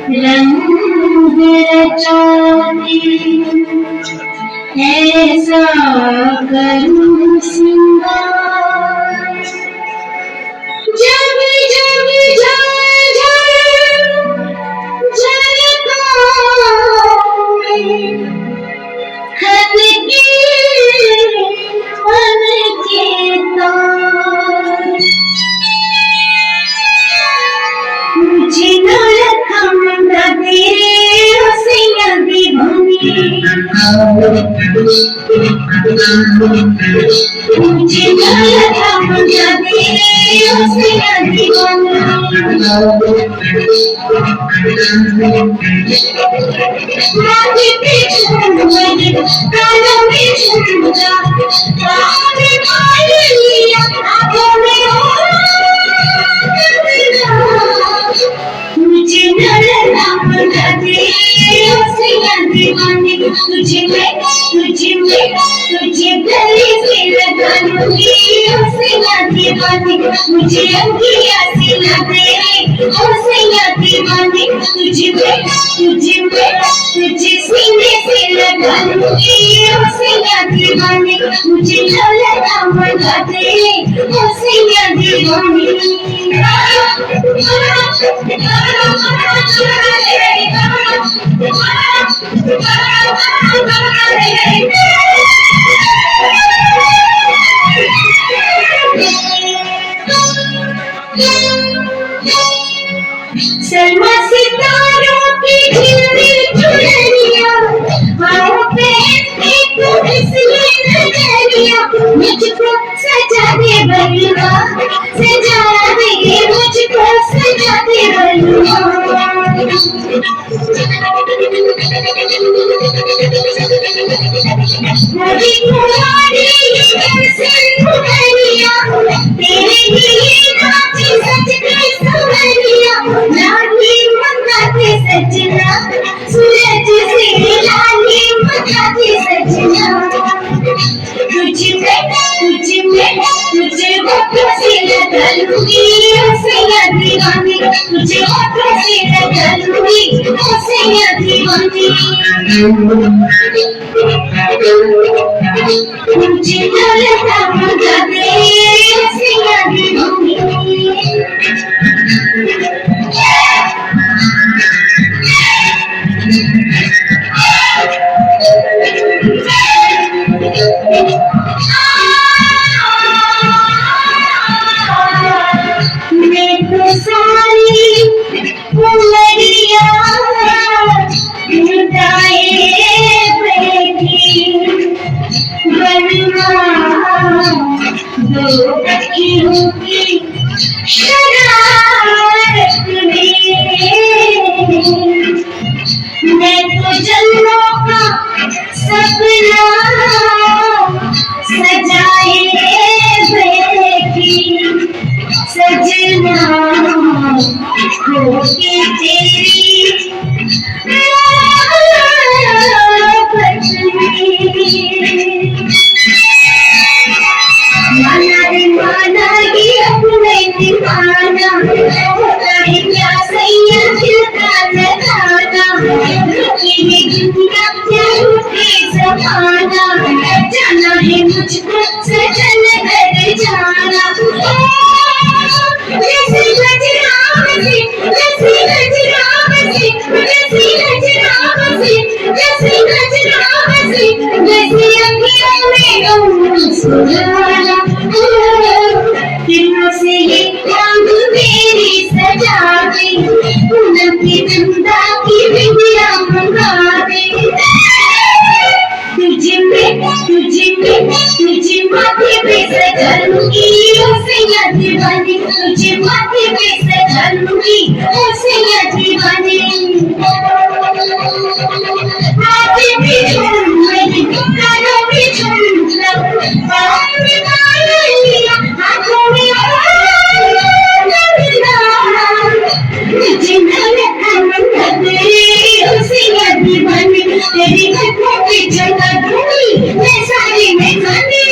रंग रचाती ऐसा करूं सिंगार जब जब खत के मन के तार मुझे न रखम तेरे हसिया दीवानी मुझे न रखम तेरे हसिया दीवानी रात पे झूमर कानों में झूमरा रात में लिया आंखों में मुझे न राम दे हसिया दीवानी तुझे गले से लगा लूंगी हसिया दीवानी मुझे अंगिया से लगे हसिया दीवानी तुझे सीने से लगा लूंगी हसिया दीवानी मुझे राम दे हसिया दीवानी सलमा सितारों की खिलती चुनरिया बाहों पे तू इसलिए नजरिया मुझको सजा दे बलुआ सजा दे मुझको सजा दे बलुआ नदी तुम्हारी कैसे तुम्हारिया तेरे लिए नाची सच के सुमरिया लाली मंगाते सजना सूरज से लाली मंगाते सजना तुझे होठों से लगा लूंगी हसिया दीवानी तुझे होठों से लगा लूंगी हसिया दीवानी मुझे लगा मुझे दे हसिया दीवानी मैं तो सारी उमरिया लुटाए बैठी बनवा दो पक्षियों की शरारत में मैं तो जन्मों का सपना सजाए बैठी सजना होके तेरी माना ये अपने दीवाना होता है क्या सैया खिलता लगाना ये दुनिया क्या रूठे जमाना जाना है मुझको सजन घर जाना जैसी गजरा बसी जैसी गजरा बसी जैसी गजरा बसी जैसी गजरा बसी जैसी अखियों में सुहाना दिलों से ये रंग मेरी सजा दे पूनम की चंदा की बिंदिया मंगा दे तुझे माथे पे सजा लूंगी हसिया दीवानी तुझे माथे पे सजा लूंगी हसिया दीवानी माथे पे झूमर कानों में झुमका बाहों में बालियां आंखों में मुझे न रखा तेरी हसिया दीवानी तेरी घटों पे जगा दूंगी मैं सारी में खानी